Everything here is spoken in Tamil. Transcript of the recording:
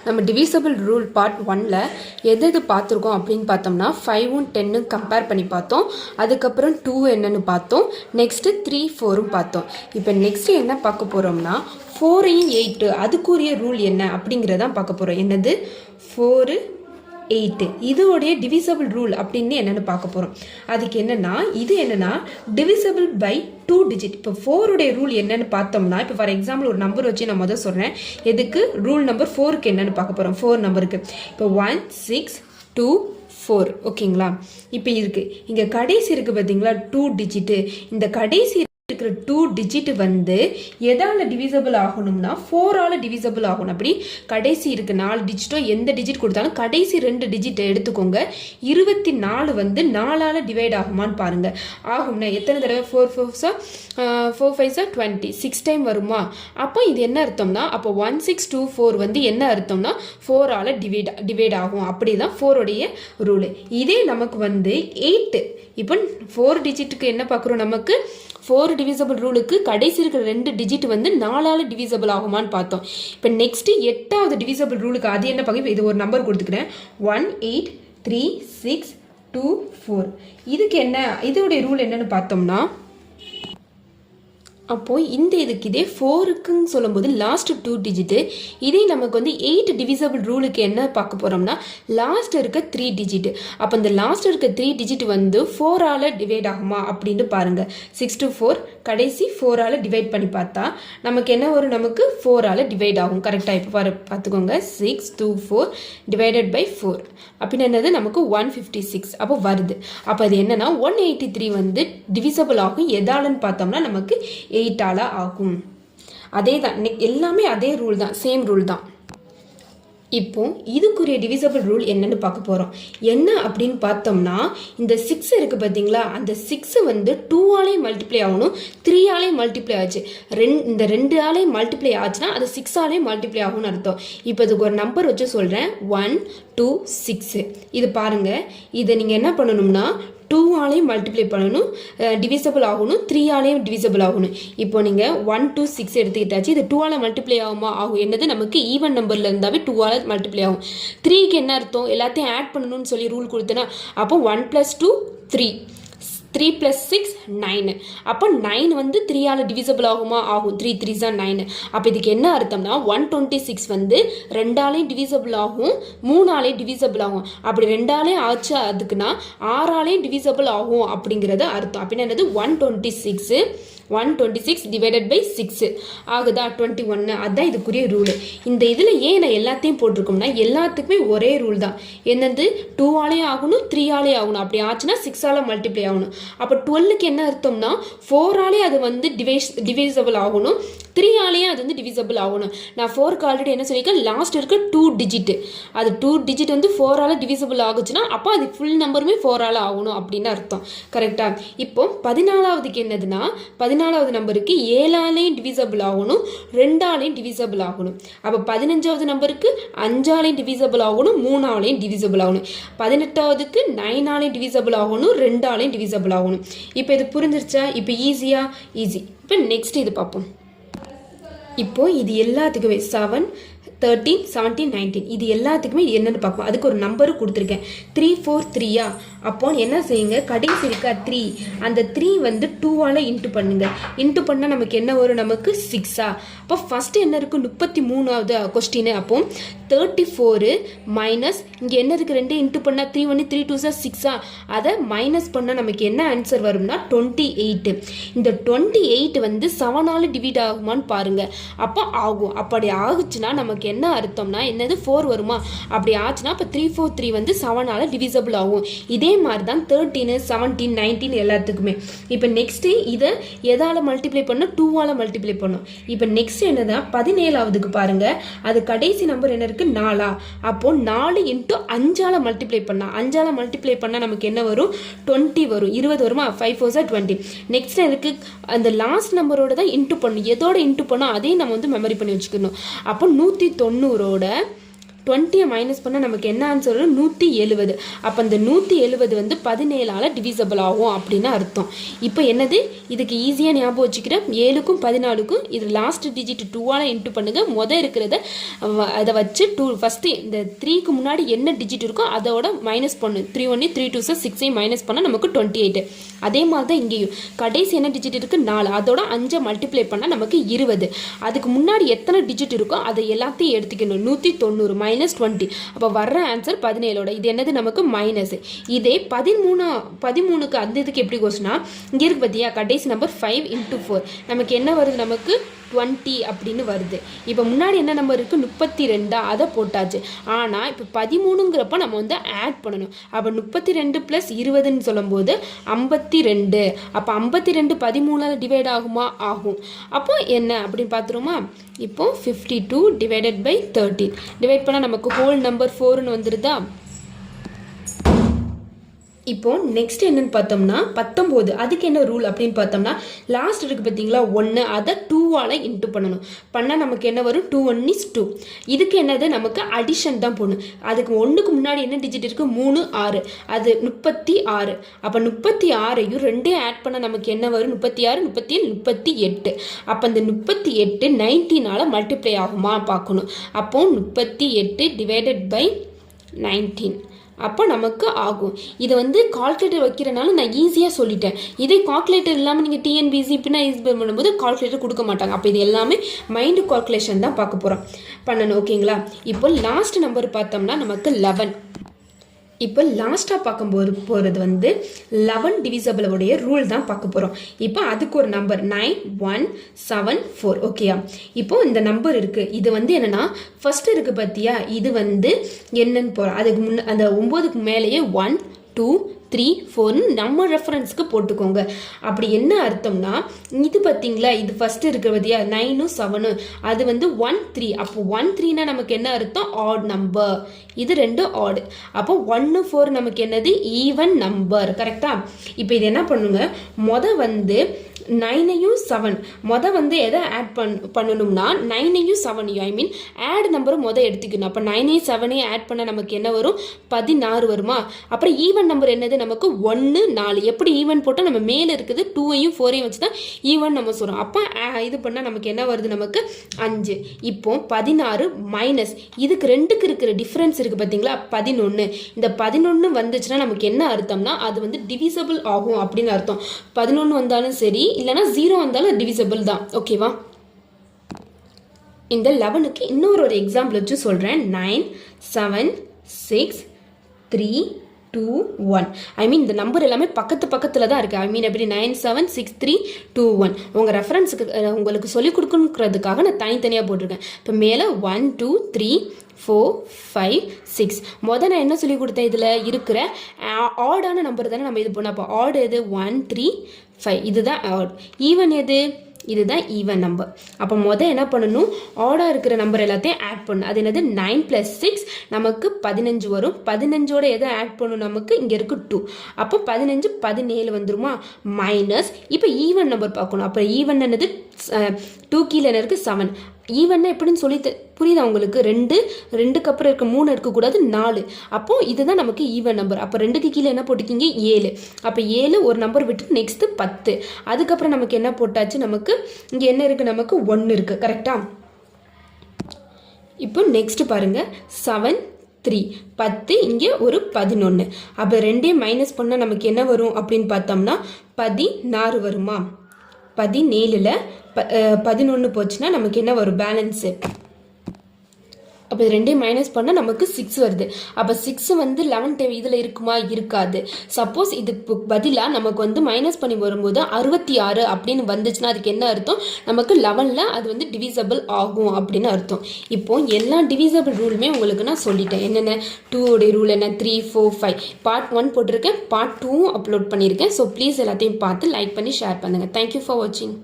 நம்ம டிவிசபிள் ரூல் பார்ட் 1ல் எது பார்த்துருக்கோம் அப்படின்னு பார்த்தோம்னா 5ம் 10ம் கம்பேர் பண்ணி பார்த்தோம். அதுக்கப்புறம் 2 என்னன்னு பார்த்தோம். நெக்ஸ்ட்டு 3 4ம் பார்த்தோம். இப்போ நெக்ஸ்ட்டு என்ன பார்க்க போகிறோம்னா 4யும் 8 அதுக்குரிய ரூல் என்ன அப்படிங்கிறதான் பார்க்க போகிறோம். என்னது 4 8 இதோடைய டிவிசபிள் ரூல் அப்படின்னு என்னென்னு பார்க்க போகிறோம். அதுக்கு என்னென்னா இது என்னென்னா டிவிசபிள் பை 2 டிஜிட். இப்போ 4உடைய ரூல் என்னென்னு பார்த்தோம்னா இப்போ ஃபார் எக்ஸாம்பிள் ஒரு நம்பர் வச்சு நான் முதல் சொல்கிறேன். எதுக்கு ரூல் நம்பர் 4க்கு என்னென்னு பார்க்க போகிறோம். 4 நம்பருக்கு இப்போ 1 6 2 4 ஓகேங்களா. இப்போ இருக்குது இங்கே கடைசி இருக்குது பார்த்தீங்களா 2 டிஜிட்டு. இந்த கடைசி இருக்கிற 2 டிஜிட் வந்து எதால டிவிசபிள் ஆகணும்னா 4ஆல டிவிசபிள் ஆகணும். அப்படி கடைசி இருக்கு 4 டிஜிட்டோ எந்த டிஜிட் கொடுத்தாலும் கடைசி 2 டிஜிட் எடுத்துக்கோங்க. 24 வந்து 4ஆல டிவைட் ஆகுமான்னு பாருங்க. ஆகும்னா எத்தனை தடவை 4 5 20 6 டைம் வருமா? அப்போ இது என்ன அர்த்தம்னா அப்போ 1624 வந்து என்ன அர்த்தம்னா 4ஆல டிவைட் ஆகும். அப்படிதான் 4உடைய ரூலு. இதே நமக்கு வந்து 8 இப்போ 4 டிஜிட்டுக்கு என்ன பார்க்குறோம். நமக்கு 4 டிவிசபிள் ரூலுக்கு கடைசி இருக்கிற 2 டிஜிட் வந்து 4ஆல டிவிசபிள் ஆகுமான்னு பார்த்தோம். இப்போ நெக்ஸ்ட் 8வது டிவிசபிள் ரூலுக்கு அது என்ன பார்க்க. இது ஒரு நம்பர் கொடுத்துக்கிறேன் 1 8 3 6 2 4. இதுக்கு என்ன இதோடைய ரூல் என்னன்னு பார்த்தோம்னா அப்போது இந்த இதுக்கு இதே 4க்குன்னு சொல்லும்போது லாஸ்ட் 2 டிஜிட்டு. இதே நமக்கு வந்து 8 டிவிசபிள் ரூலுக்கு என்ன பார்க்க போகிறோம்னா லாஸ்ட் இருக்க 3 டிஜிட்டு. அப்போ இந்த லாஸ்ட் இருக்க 3 டிஜிட் வந்து 4ஆல டிவைட் ஆகுமா அப்படின்ட்டு பாருங்கள். 6 to 4 கடைசி 4ஆல டிவைட் பண்ணி பார்த்தா நமக்கு என்ன வரும். நமக்கு 4ஆல டிவைட் ஆகும். கரெக்டாக இப்போ பார்த்துக்கோங்க 6 2 4 டிவைடட் பை 4 அப்படின்னு என்னது நமக்கு 156 அப்போ வருது. அப்போ அது என்னன்னா 183 வந்து டிவிசபிள் ஆகும். எதாலன்னு பார்த்தோம்னா நமக்கு 8ஆல ஆகும். அதே தான் எல்லாமே அதே ரூல் தான், சேம் ரூல் தான். இப்போ இதுக்குரிய டிவிசபிள் ரூல் என்னன்னு பார்க்க போகிறோம். என்ன அப்படின்னு பார்த்தோம்னா இந்த 6 இருக்குது பார்த்தீங்களா அந்த 6 வந்து 2ஆலே மல்டிப்ளை ஆகணும். 3ஆலே மல்டிப்ளை ஆச்சு. இந்த 2ஆலே மல்டிப்ளை ஆச்சுன்னா அது 6ஆலே மல்டிப்ளை ஆகும்னு அர்த்தம். இப்போ இதுக்கு ஒரு நம்பர் வச்சு சொல்கிறேன் 1 2 6. இது பாருங்கள். இதை நீங்கள் என்ன பண்ணணும்னா 2ஆலையும் மல்டிப்ளை பண்ணணும், டிவிசபிள் ஆகணும். 3ஆலையும் டிவிசபிள் ஆகணும். இப்போ நீங்கள் 1 2 6 எடுத்துக்கிட்டாச்சு. இது 2ஆல மல்டிப்ளை ஆகுமா? ஆகும். என்னது நமக்கு ஈவன் நம்பரில் இருந்தாவே 2ஆல மல்டிப்ளை ஆகும். 3க்கு என்ன அர்த்தம் எல்லாத்தையும் ஆட் பண்ணணும்னு சொல்லி ரூல் கொடுத்தேன்னா அப்போ 1 + 2 3 3 + 6 9. அப்போ 9 வந்து 3ஆல டிவிசபிள் ஆகுமா? ஆகும். 3 3s are 9. அப்போ இதுக்கு என்ன அர்த்தம்னா 126 வந்து 2ஆலையும் டிவிசபிள் ஆகும், 3ஆலையும் டிவிசபிள் ஆகும். அப்படி 2ஆலே ஆச்சு அதுக்குன்னா 6ஆலையும் டிவிசபிள் ஆகும் அப்படிங்கிறது அர்த்தம். அப்படின்னு என்னது 126 டிவைடட் பை 6 ஆகுதா 21. அதுதான் இதுக்குரிய ரூலு. இந்த இதில் ஏன் நான் எல்லாத்தையும் போட்டிருக்கோம்னா எல்லாத்துக்குமே ஒரே ரூல் தான். என்னது 2ஆலையும் ஆகணும் 3ஆலே ஆகணும். அப்படி ஆச்சுன்னா 6ஆல மல்டிப்ளை ஆகணும். அப்போ 12க்கு என்ன அர்த்தம்னா 4ஆலே அது வந்து டிவிசபிள் ஆகணும், 3ஆலேயும் அது வந்து டிவிசபிள் ஆகணும். நான் 4க்கு ஆல்ரெடி என்ன சொல்லியிருக்கேன் லாஸ்ட் இருக்க 2 டிஜிட். அது 2 டிஜிட் வந்து 4ஆல டிவிசபிள் ஆகுச்சுன்னா அப்போ அது ஃபுல் நம்பருமே 4ஆல ஆகணும் அப்படின்னு அர்த்தம். கரெக்டாக. இப்போ 14வதுக்கு என்னதுன்னா 14வது நம்பருக்கு 7ஆலையும் டிவிசபிள் ஆகணும், 2ஆலையும் டிவிசபிள் ஆகணும். அப்போ 15வது நம்பருக்கு 5ஆலையும் டிவிசபிள் ஆகணும், 3ஆலையும் டிவிசபிள் ஆகணும். 18வதுக்கு 9ஆலையும் டிவிசபிள் ஆகணும், 2ஆலையும் டிவிசபிள் ஆகணும். இப்போ இது புரிஞ்சிருச்சா? இப்போ ஈஸி. இப்போ நெக்ஸ்ட் இது பார்ப்போம். இப்போ இது எல்லாத்துக்குமே 7 13 17 19 இது எல்லாத்துக்குமே என்னென்னு பார்ப்போம். அதுக்கு ஒரு நம்பரும் கொடுத்துருக்கேன் 3 4 3. அப்போ என்ன செய்யுங்க கடைசி இருக்கா 3 அந்த 3 வந்து 2ஆல இன்ட்டு பண்ணுங்க. இன்ட்டு பண்ணால் நமக்கு என்ன வரும்? நமக்கு 6. அப்போ ஃபஸ்ட்டு என்ன இருக்குது 33வது கொஸ்டின். அப்போ 34 மைனஸ் இங்கே என்ன இருக்குது 2 இன்ட்டு பண்ணால் 3 1 3 2 6. அதை மைனஸ் பண்ணால் நமக்கு என்ன ஆன்சர் வரும்னா 28. இந்த 28 வந்து 7ஆல டிவைட் ஆகுமான்னு பாருங்கள். அப்போ ஆகும். அப்படி ஆகுச்சுன்னா நமக்கு என்ன அர்த்தம்னா என்னது 4 வருமா? அப்படி ஆச்சுன்னா இப்போ 3 4 3 வந்து 7ஆல டிவிசபிள் ஆகும். இதே மாதிரி தான் 13 17 19 எல்லாத்துக்குமே. இப்போ நெக்ஸ்ட்டு இதை எதால மல்டிப்ளை பண்ணோம் 2ஆல மல்டிப்ளை பண்ணோம். இப்போ நெக்ஸ்ட் என்னதான் 17வதுக்கு பாருங்க. அது கடைசி நம்பர் என்ன இருக்கு 4. அப்போ 4 × 5ஆல மல்டிப்ளை பண்ணா 5ஆல மல்டிப்ளை பண்ணால் நமக்கு என்ன வரும் 20 வரும். 20 வருமா? 5 4 20. நெக்ஸ்ட் எனக்கு அந்த லாஸ்ட் நம்பரோட தான் இன்ட்டு பண்ணும். எதோட இன்ட்டு பண்ணோம் அதையும் நம்ம வந்து மெமரி பண்ணி வச்சுக்கணும். அப்போ 190ோட 20 மைனஸ் பண்ணால் நமக்கு என்ன ஆன்சர் வரும் 170. அப்போ இந்த 170 வந்து 17ஆல் டிவிசபிள் ஆகும் அப்படின்னு அர்த்தம். இப்போ என்னது இதுக்கு ஈஸியாக ஞாபகம் வச்சுக்கிறேன். 7க்கும் 14க்கும் இது லாஸ்ட் டிஜிட் 2ஆல் இன்ட்டு பண்ணுங்க. இருக்கிறத அதை வச்சு 2 ஃபஸ்ட்டு இந்த 3க்கு முன்னாடி என்ன டிஜிட் இருக்கோ அதோட மைனஸ் பண்ணு. 3 1 3 2 6 மைனஸ் பண்ணால் நமக்கு 28. அதே மாதிரி தான் இங்கேயும் கடைசி என்ன டிஜிட் இருக்குது 4, அதோட 5 மல்டிப்ளை பண்ணால் நமக்கு 20. அதுக்கு முன்னாடி எத்தனை டிஜிட் இருக்கோ அதை எல்லாத்தையும் எடுத்துக்கணும். 190 மைனஸ் 20. அப்போ வர்ற ஆன்சர் 17ஓட இது என்னது நமக்கு மைனஸ். இதே 13க்கு அந்த இதுக்கு எப்படி கோஸ்னா இங்கே இருக்கு பார்த்தியா கடைசி நம்பர் 5 × 4 நமக்கு என்ன வருது நமக்கு 20 அப்படின்னு வருது. இப்போ முன்னாடி என்ன நம்பர் இருக்குது 32 அதை போட்டாச்சு. ஆனால் இப்போ 13ங்கிறப்ப நம்ம வந்து ஆட் பண்ணணும். அப்போ 32 + 20ன்னு சொல்லும்போது 52. அப்போ 52 13ஆல் டிவைட் ஆகுமா? ஆகும். அப்போ என்ன அப்படின்னு பார்த்துருமா? இப்போ 52 ÷ 13 டிவைட் பண்ணால் நமக்கு ஹோல் நம்பர் 4ன்னு வந்துடுதா? இப்போ நெக்ஸ்ட் என்னன்னு பார்த்தோம்னா 19 அதுக்கு என்ன ரூல் அப்படின்னு பார்த்தோம்னா லாஸ்ட் இருக்குது பார்த்தீங்களா 1 அதை 2ஆல் இன்ட்டு பண்ணணும். பண்ணால் நமக்கு என்ன வரும் 2 1 is 2. இதுக்கு என்னது நமக்கு அடிஷன் தான் போடணும். அதுக்கு 1க்கு முன்னாடி என்ன டிஜிட் இருக்குது 3 6 அது 36. அப்போ 36ஐயும் 2 ஆட் பண்ணால் நமக்கு என்ன வரும் 36 37 38. அப்போ அந்த 38 19ஆல் மல்டிப்ளை ஆகுமா பார்க்கணும். அப்போ 38 ÷ 19 அப்போ நமக்கு ஆகும். இதை வந்து கால்குலேட்டர் வைக்கிறனால நான் ஈஸியாக சொல்லிட்டேன். இதே கால்குலேட்டர் இல்லாமல் நீங்கள் டிஎன்பிசி இப்படின்னா ஈஸி பண்ணும்போது கால்குலேட்டர் கொடுக்க மாட்டாங்க. அப்போ இது எல்லாமே மைண்டு கால்குலேஷன் தான் பார்க்க போகிறோம் பண்ணணும். ஓகேங்களா? இப்போ லாஸ்ட் நம்பர் பார்த்தோம்னா நமக்கு 11. இப்போ லாஸ்ட்டாக போகிறது வந்து 11 டிவிசபிளோடைய ரூல் தான் பார்க்க போகிறோம். இப்போ அதுக்கு ஒரு நம்பர் 9174. ஓகேயா? இப்போ இந்த நம்பர் இருக்குது. இது வந்து என்னென்னா ஃபஸ்ட்டு இருக்குது பார்த்தியா இது வந்து என்னன்னு போகிறோம். அதுக்கு அந்த 9க்கு மேலேயே 1 2 3 4 நம்ம ரெஃபரன்ஸ்க்கு போட்டுக்கோங்க. அப்படி என்ன அர்த்தம்னா இது பார்த்தீங்களா இது ஃபஸ்ட்டு இருக்கிற பார்த்தியா 9 7 அது வந்து 1 3. அப்போ 1 3னா நமக்கு என்ன அர்த்தம் ஆட் நம்பர். இது 2 ஆட். அப்போ 1 4 நமக்கு என்னது ஈவன் நம்பர். கரெக்டாக? இப்போ இது என்ன பண்ணுங்க வந்து 9ஐயும் 7 வந்து எதை ஆட் பண்ணணும்னா 9ஐயும் 7ஐயும் ஐ மீன் ஆட் நம்பரும் எடுத்துக்கணும். அப்போ 9ஐயும் 7ஐயும் ஆட் பண்ண நமக்கு என்ன வரும் 16 வருமா? அப்புறம் ஈவன் நம்பர் என்னது நமக்கு 1 4. எப்படி ஈவன் போட்டால் நம்ம மேலே இருக்குது 2ஐயும் 4ஐயும் வச்சு தான் ஈவன் நம்ம சொல்கிறோம். அப்போ இது பண்ணால் நமக்கு என்ன வருது நமக்கு 5. இப்போ 16 மைனஸ் இதுக்கு 2க்கு இருக்கிற டிஃப்ரென்ஸ் இருக்குது பார்த்தீங்களா 11. இந்த 11 வந்துச்சுன்னா நமக்கு என்ன அர்த்தம்னா அது வந்து டிவிசபிள் ஆகும் அப்படின்னு அர்த்தம். 11 வந்தாலும் சரி இல்லைனா 0 வந்தாலும் டிவிசபிள் தான். ஓகேவா? இந்த 11க்கு இன்னொரு எக்ஸாம்பிள் வச்சு சொல்கிறேன். 9 7 6 3 2 1 ஐ மீன் இந்த நம்பர் எல்லாமே பக்கத்தில் தான் இருக்குது. ஐ மீன் எப்படி 9 7 6 3 2 1 உங்கள் ரெஃபரன்ஸுக்கு உங்களுக்கு சொல்லிக் கொடுக்கணுங்கிறதுக்காக நான் தனித்தனியாக போட்டிருக்கேன். இப்போ மேலே 1 2 3 4 5 6 நான் என்ன சொல்லி கொடுத்தேன் இதில் இருக்கிற ஆடான நம்பர் தானே நம்ம இது பண்ணோம். அப்போ ஆட் எது 1 3 5 இதுதான் ஆட். ஈவன் எது இதுதான் ஈவன் நம்பர். அப்போ என்ன பண்ணணும் ஆடாக இருக்கிற நம்பர் எல்லாத்தையும் ஆட் பண்ணணும். அது என்னது 9 + 6 நமக்கு 15 வரும். 15ஓட எதை ஆட் பண்ணணும் நமக்கு இங்கே இருக்கு 2. அப்போ 15 17 வந்துருமா? மைனஸ் இப்போ ஈவன் நம்பர் பார்க்கணும். அப்போ ஈவன் என்னது 2 கீழே என்ன இருக்குது 7. ஈவன்னா எப்படின்னு சொல்லி புரியுதா உங்களுக்கு? 2க்கு அப்புறம் இருக்க 3 இருக்கக்கூடாது 4. அப்போது இதுதான் நமக்கு ஈவன் நம்பர். அப்போ 2க்கு கீழே என்ன போட்டுக்கிங்க 7. அப்போ 7 ஒரு நம்பர் விட்டு நெக்ஸ்ட்டு 10. அதுக்கப்புறம் நமக்கு என்ன போட்டாச்சு நமக்கு இங்கே என்ன இருக்குது நமக்கு 1 இருக்குது. கரெக்டாக? இப்போ நெக்ஸ்ட் பாருங்கள் 7 3 10 இங்கே ஒரு 11. அப்போ 2ஐயும் மைனஸ் பண்ணால் நமக்கு என்ன வரும் அப்படின்னு பார்த்தோம்னா 16 வருமா? 17ல் 11 போச்சுன்னா நமக்கு என்ன வரும் பேலன்ஸு? அப்போ 2ஐயும் மைனஸ் பண்ணால் நமக்கு 6 வருது. அப்போ 6 வந்து 11 இதில் இருக்குமா? இருக்காது. சப்போஸ் இதுக்கு பதிலாக நமக்கு வந்து மைனஸ் பண்ணி வரும்போது 66 அப்படின்னு வந்துச்சுன்னா அதுக்கு என்ன அர்த்தம்? நமக்கு 11ல் அது வந்து டிவிசபிள் ஆகும் அப்படின்னு அர்த்தம். இப்போ எல்லா டிவிசபிள் ரூலுமே உங்களுக்கு நான் சொல்லிட்டேன். என்னென்ன 2 ரூல் என்ன 3 4 5 பார்ட் 1 போட்டிருக்கேன், பார்ட் 2 அப்லோட் பண்ணியிருக்கேன். ஸோ ப்ளீஸ் எல்லாத்தையும் பார்த்து லைக் பண்ணி ஷேர் பண்ணுங்கள். தேங்க்யூ ஃபார் வாட்சிங்.